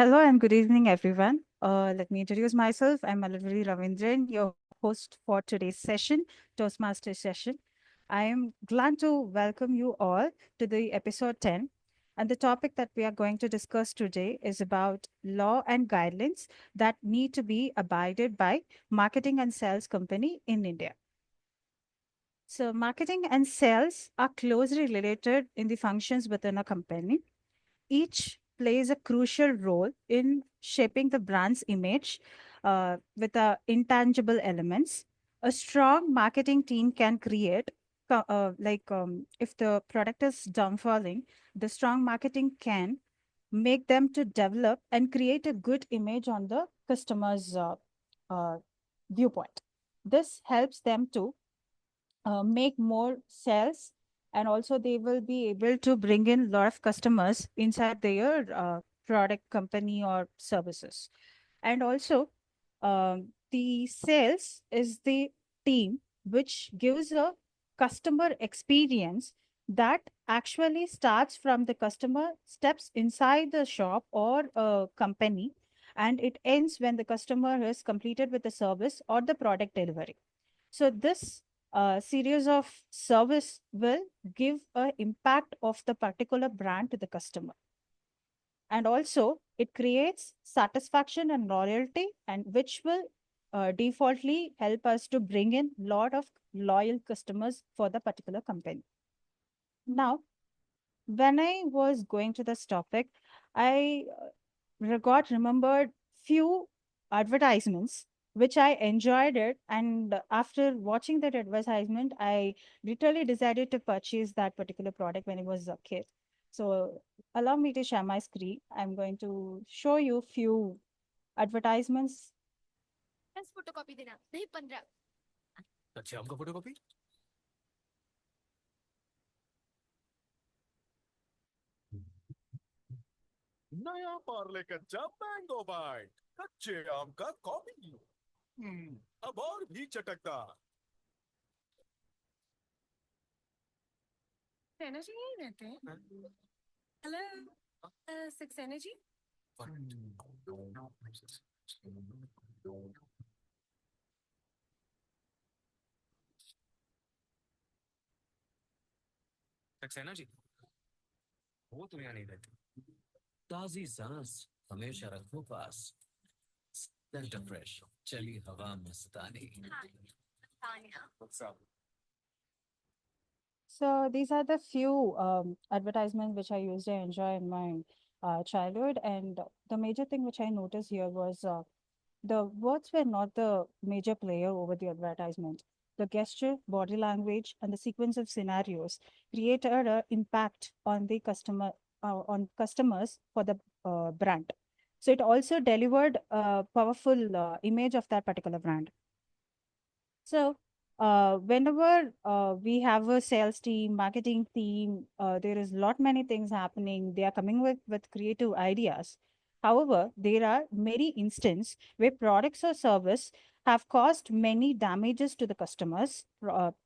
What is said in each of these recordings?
Hello and good evening, everyone. Let me introduce myself. I'm Malavari Ravindran, your host for today's session, Toastmasters session. I am glad to welcome you all to the episode 10. And the topic that we are going to discuss today is about law and guidelines that need to be abided by marketing and sales company in India. So, marketing and sales are closely related in the functions within a company. Each plays a crucial role in shaping the brand's image with intangible elements. A strong marketing team can create, if the product is downfalling, the strong marketing can make them to develop and create a good image on the customer's uh, viewpoint. This helps them to make more sales, and also they will be able to bring in a lot of customers inside their product company or services. And also the sales is the team which gives a customer experience that actually starts from the customer steps inside the shop or a company, and it ends when the customer has completed with the service or the product delivery. So this series of service will give a impact of the particular brand to the customer. And also it creates satisfaction and loyalty, and which will defaultly help us to bring in lot of loyal customers for the particular company. Now, when I was going to this topic, I remembered few advertisements which I enjoyed it, and after watching that advertisement, I literally decided to purchase that particular product when I was a kid. So allow me to share my screen. I'm going to show you few advertisements. बस photocopy देना नहीं 15। अच्छा हमको photocopy नया पार्ले कच्चा mango bite कच्चे आम का कॉफी अब और भी चटकदार एनर्जी यही रहते हैं। Hello 6 energy. सक्सेना जी वो तो यहाँ नहीं रहती ताजी सांस हमेशा रखो पास सेंटर फ्रेश चली हवा मस्तानी What's up? So these are the few advertisements which I used to enjoy in my childhood. And the major thing which I noticed here was the words were not the major player over the advertisement. The gesture, body language, and the sequence of scenarios created an impact on the on customers for the brand. So it also delivered a powerful image of that particular brand. So, whenever we have a sales team, marketing team, there is lot many things happening. They are coming with creative ideas. However, there are many instances where products or service have caused many damages to the customers,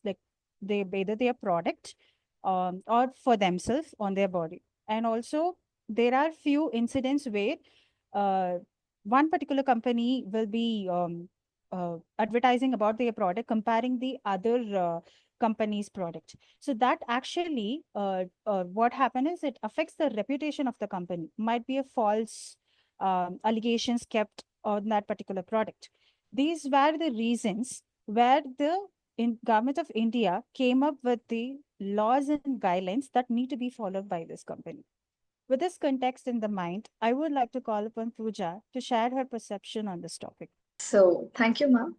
like they either their product or for themselves on their body. And also, there are few incidents where uh, one particular company will be advertising about their product, comparing the other company's product. So that actually, what happens is it affects the reputation of the company. Might be a false allegations kept on that particular product. These were the reasons where the government of India came up with the laws and guidelines that need to be followed by this company. With this context in the mind, I would like to call upon Pooja to share her perception on this topic. So thank you, ma'am.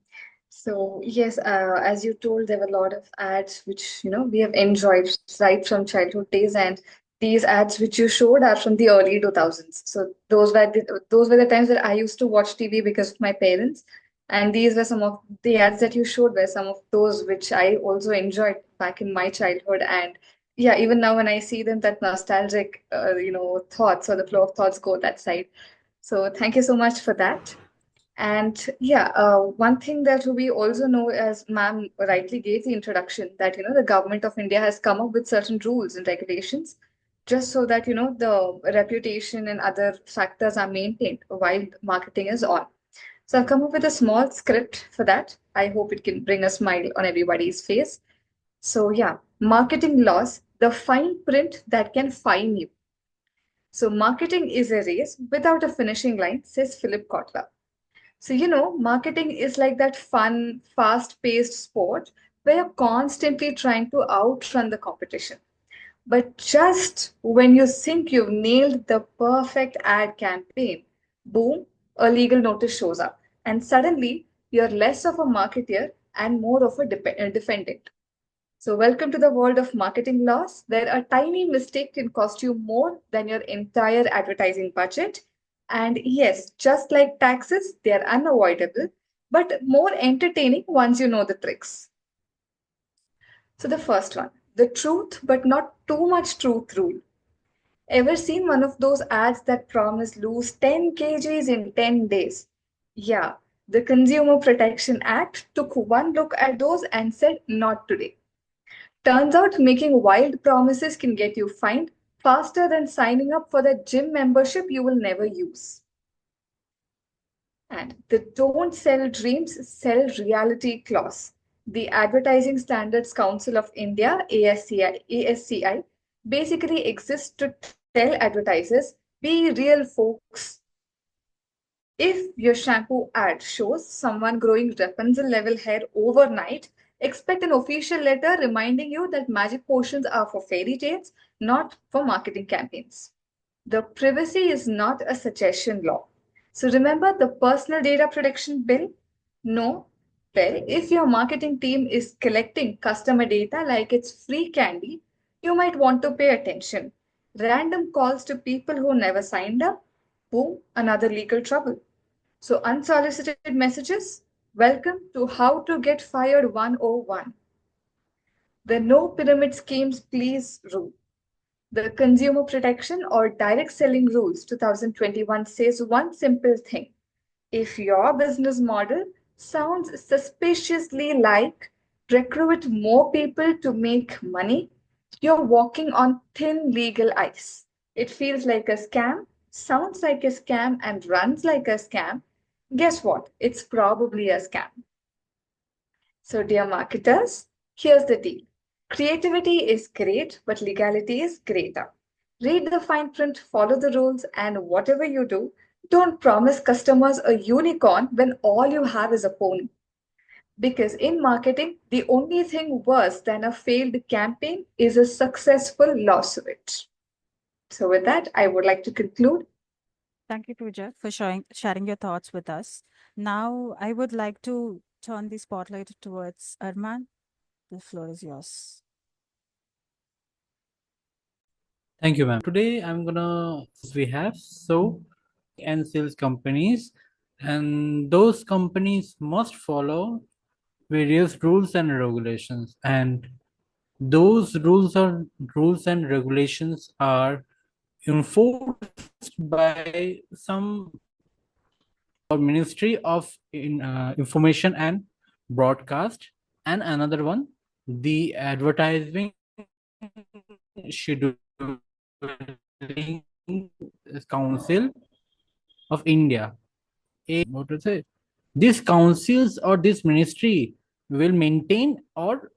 So yes, as you told, there were a lot of ads which we have enjoyed right from childhood days, and these ads which you showed are from the early 2000s. So those were the times that I used to watch TV because of my parents, and these were some of the ads that you showed were some of those which I also enjoyed back in my childhood. And yeah, even now when I see them, that nostalgic thoughts or the flow of thoughts go that side. So thank you so much for that. And yeah, one thing that we also know, as ma'am rightly gave the introduction, that the government of India has come up with certain rules and regulations just so that the reputation and other factors are maintained while marketing is on. So I've come up with a small script for that. I hope it can bring a smile on everybody's face. So yeah, marketing laws, the fine print that can fine you. So marketing is a race without a finishing line, says Philip Kotler. So marketing is like that fun, fast-paced sport where you're constantly trying to outrun the competition. But just when you think you've nailed the perfect ad campaign, boom, a legal notice shows up. And suddenly, you're less of a marketer and more of a defendant. So, welcome to the world of marketing laws, where a tiny mistake can cost you more than your entire advertising budget. And yes, just like taxes, they are unavoidable, but more entertaining once you know the tricks. So, the first one, the truth but not too much truth rule. Ever seen one of those ads that promise lose 10 kgs in 10 days? Yeah, the Consumer Protection Act took one look at those and said, not today. Turns out making wild promises can get you fined faster than signing up for the gym membership you will never use. And the Don't Sell Dreams, Sell Reality clause. The Advertising Standards Council of India, ASCI, basically exists to tell advertisers, be real, folks. If your shampoo ad shows someone growing Rapunzel level hair overnight, expect an official letter reminding you that magic potions are for fairy tales, not for marketing campaigns. The privacy is not a suggestion law. So remember the personal data protection bill? No. Well, if your marketing team is collecting customer data like it's free candy, you might want to pay attention. Random calls to people who never signed up? Boom, another legal trouble. So, unsolicited messages? Welcome to How to Get Fired 101. The No Pyramid Schemes Please rule. The Consumer Protection or Direct Selling Rules 2021 says one simple thing. If your business model sounds suspiciously like recruit more people to make money, you're walking on thin legal ice. It feels like a scam, sounds like a scam, and runs like a scam. Guess what? It's probably a scam. So, dear marketers, here's the deal. Creativity is great, but legality is greater. Read the fine print, follow the rules, and whatever you do, don't promise customers a unicorn when all you have is a pony. Because in marketing, the only thing worse than a failed campaign is a successful lawsuit. So, with that, I would like to conclude. Thank you, Pooja, for sharing your thoughts with us. Now, I would like to turn the spotlight towards Arman. The floor is yours. Thank you, ma'am. Today I'm gonna we have so and sales companies, and those companies must follow various rules and regulations, and those rules and regulations are enforced by some Ministry of Information and Broadcast, and another one, the Advertising Scheduling Council of India. What to say? These councils or this ministry will maintain or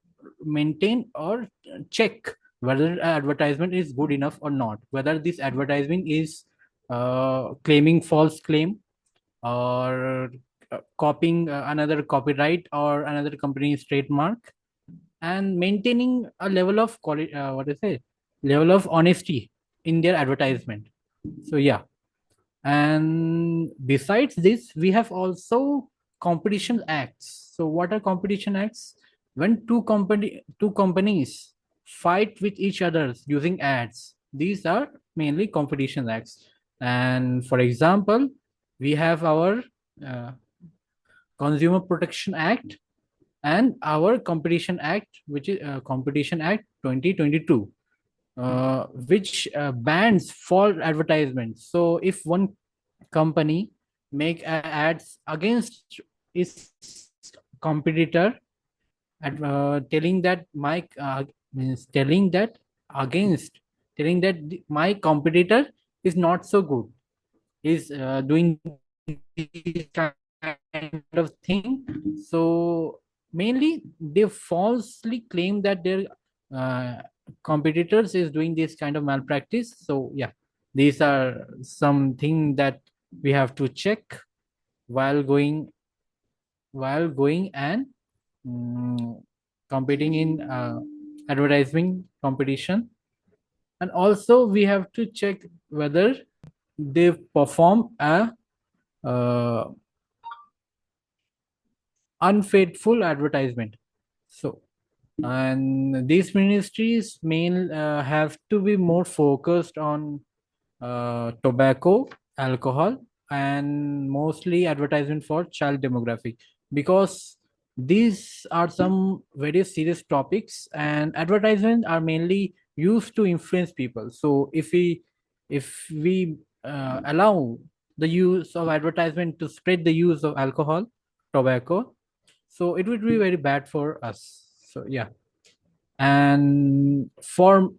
check whether advertisement is good enough or not, whether this advertising is claiming false claim or copying another copyright or another company's trademark, and maintaining a level of quality, level of honesty in their advertisement. So yeah, and besides this we have also competition acts. So what are competition acts? When two companies fight with each other using ads, these are mainly competition acts. And for example, we have our uh, Consumer Protection Act and our Competition Act, which is Competition Act 2022, which bans false advertisements. So if one company make ads against its competitor, telling that means telling that against telling that my competitor is not so good, is doing this kind of thing. So mainly they falsely claim that their uh, competitors is doing this kind of malpractice. So yeah, these are something that we have to check while going and mm, competing in advertising competition. And also we have to check whether they perform a uh, unfaithful advertisement. So, and these ministries have to be more focused on tobacco, alcohol, and mostly advertisement for child demographic, because these are some very serious topics, and advertisements are mainly used to influence people. So if we allow the use of advertisement to spread the use of alcohol, tobacco, so it would be very bad for us. So yeah. And for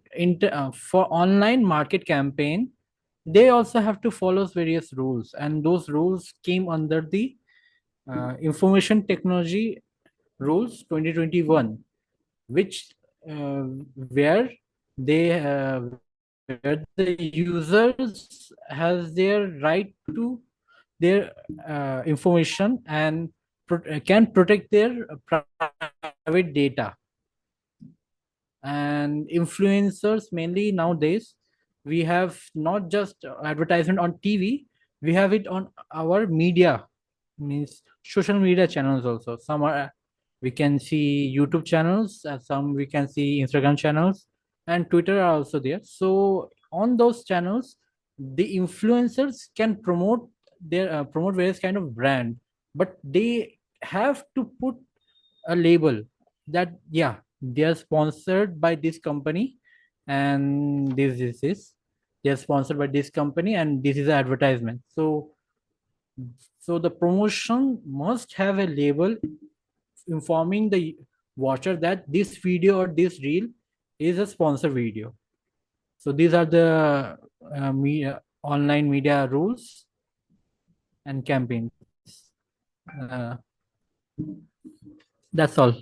online market campaign, they also have to follow various rules, and those rules came under the information technology rules 2021, which where where the users has their right to their information and can protect their private data. And influencers, mainly nowadays we have not just advertisement on TV, we have it on our media, means social media channels also. Some are, we can see YouTube channels, some we can see Instagram channels, and Twitter are also there. So on those channels the influencers can promote various kind of brand, but they have to put a label that yeah, they are sponsored by this company, and this is they are sponsored by this company, and this is an advertisement. So the promotion must have a label informing the watcher that this video or this reel is a sponsor video. So these are the online media rules and campaigns. That's all.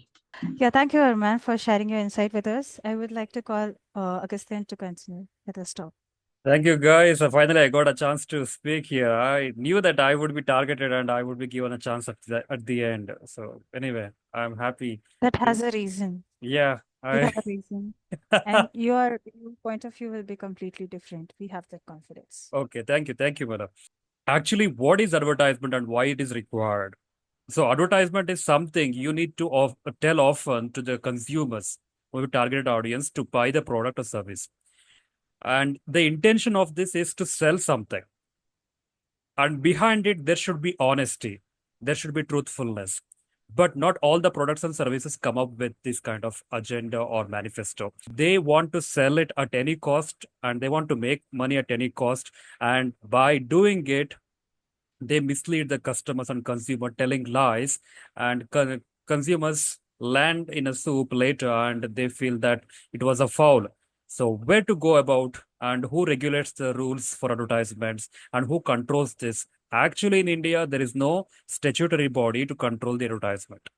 Yeah, thank you, Arman, for sharing your insight with us. I would like to call Augustine to continue with us talk. Thank you, guys. Finally, I got a chance to speak here. I knew that I would be targeted and I would be given a chance at the end. So, anyway, I'm happy. That has a reason. Yeah, We I. have a reason. And your point of view will be completely different. We have that confidence. Okay, thank you. Thank you, madam. Actually, what is advertisement and why it is required? So, advertisement is something you need to tell often to the consumers or your targeted audience to buy the product or service. And the intention of this is to sell something. And behind it, there should be honesty, there should be truthfulness. But not all the products and services come up with this kind of agenda or manifesto. They want to sell it at any cost and they want to make money at any cost. And by doing it, they mislead the customers and consumer, telling lies, and consumers land in a soup later and they feel that it was a foul. So where to go about and who regulates the rules for advertisements and who controls this? Actually, in India, there is no statutory body to control the advertisement.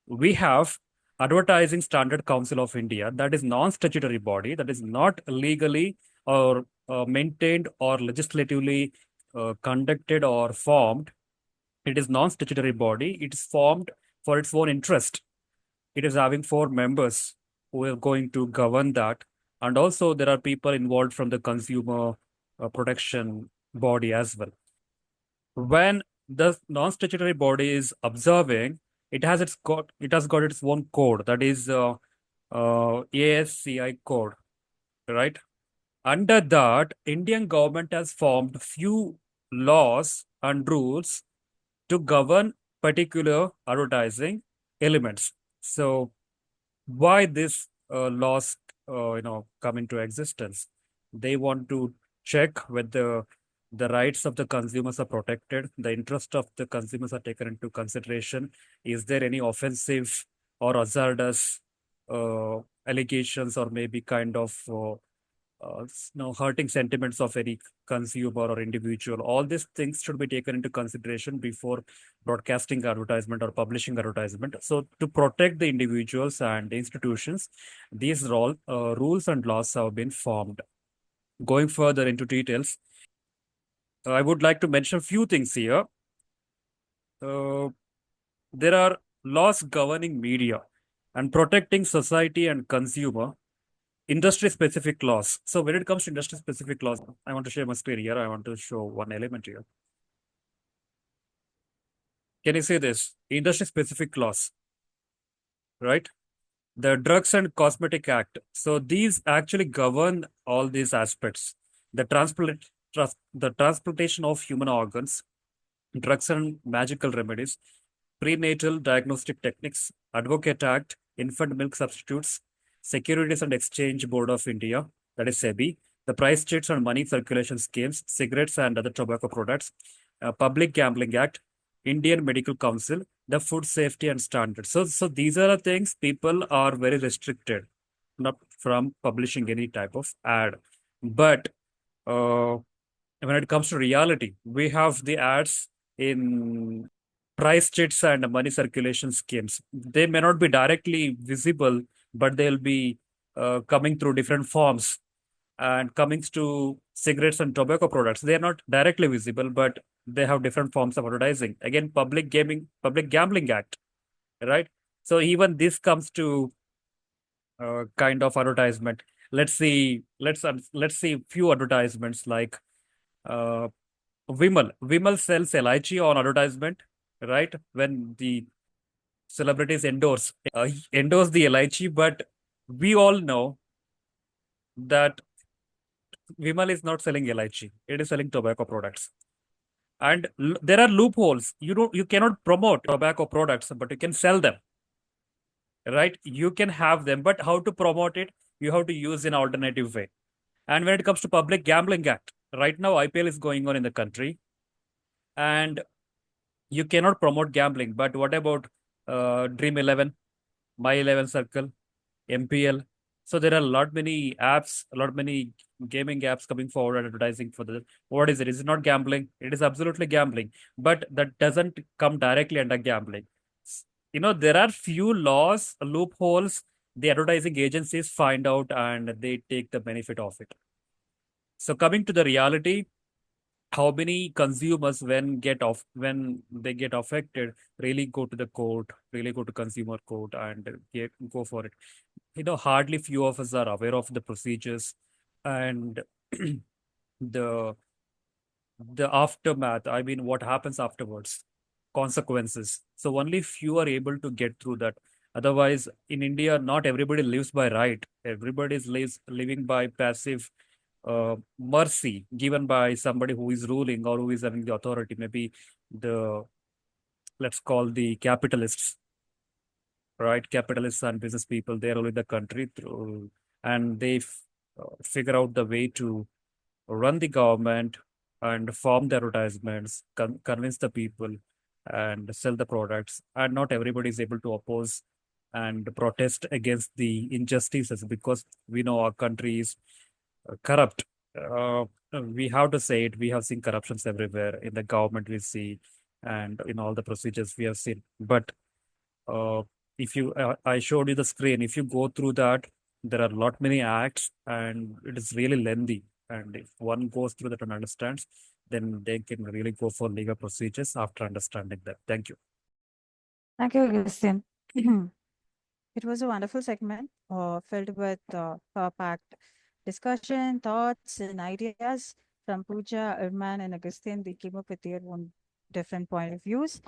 We have Advertising Standard Council of India, that is non-statutory body, that is not legally or maintained or legislatively conducted or formed. It is non-statutory body. It is formed for its own interest. It is having 4 members who are going to govern that. And also there are people involved from the consumer protection body as well. When the non-statutory body is observing, it has got its own code, that is ASCI code, right? Under that, Indian government has formed few laws and rules to govern particular advertising elements. So why this laws come into existence? They want to check whether the rights of the consumers are protected, the interest of the consumers are taken into consideration. Is there any offensive or hazardous allegations or maybe kind of hurting sentiments of any consumer or individual. All these things should be taken into consideration before broadcasting advertisement or publishing advertisement. So to protect the individuals and institutions, these rules and laws have been formed. Going further into details, I would like to mention a few things here. There are laws governing media and protecting society and consumer. Industry specific laws. So when it comes to industry specific laws, I want to share my screen here. I want to show one element here. Can you see this? Industry specific laws, right? The Drugs and Cosmetic Act. So these actually govern all these aspects. The the transplantation of human organs, drugs and magical remedies, prenatal diagnostic techniques, Advocate Act, infant milk substitutes, Securities and Exchange Board of India, that is SEBI, the price checks and money circulation schemes, cigarettes and other tobacco products, Public Gambling Act, Indian Medical Council, the food safety and standards. So these are the things people are very restricted, not from publishing any type of ad. But when it comes to reality, we have the ads in price chits and money circulation schemes. They may not be directly visible, but they'll be coming through different forms. And coming to cigarettes and tobacco products, they are not directly visible, but they have different forms of advertising. Again, Public Gambling Act, right? So even this comes to kind of advertisement. Let's see few advertisements like uh, Vimal sells LIG on advertisement, right? When the celebrities endorse the LIG, but we all know that Vimal is not selling LIG; it is selling tobacco products. And there are loopholes. You cannot promote tobacco products, but you can sell them, right? You can have them, but how to promote it? You have to use an alternative way. And when it comes to Public Gambling Act, right now IPL is going on in the country, and you cannot promote gambling. But what about Dream 11, My 11 Circle, MPL? So there are a lot many apps, a lot many gaming apps coming forward and advertising for the what is it? Is it not gambling? It is absolutely gambling, but that doesn't come directly under gambling. There are few laws, loopholes. The advertising agencies find out and they take the benefit of it. So coming to the reality, how many consumers when they get affected really go to the court, really go to consumer court and go for it. Hardly few of us are aware of the procedures and the the aftermath. I mean, what happens afterwards, consequences. So only few are able to get through that. Otherwise, in India, not everybody lives by right. Everybody is living by passive mercy given by somebody who is ruling or who is having the authority. Maybe the let's call the capitalists, right? Capitalists and business people, they rule the country through, and they figure out the way to run the government and form the advertisements, convince the people, and sell the products. And not everybody is able to oppose and protest against the injustices because we know our country is corrupt. We have to say it. We have seen corruptions everywhere in the government. We see, and in all the procedures we have seen. But uh, if you, I showed you the screen. If you go through that, there are a lot many acts, and it is really lengthy. And if one goes through that and understands, then they can really go for legal procedures after understanding that. Thank you. Thank you, Augustine. It was a wonderful segment filled with packed discussion, thoughts, and ideas from Pooja, Irman, and Augustine. They came up with their own different point of views.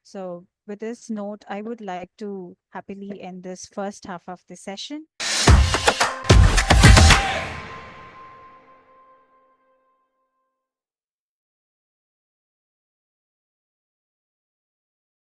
So, with this note, I would like to happily end this first half of the session.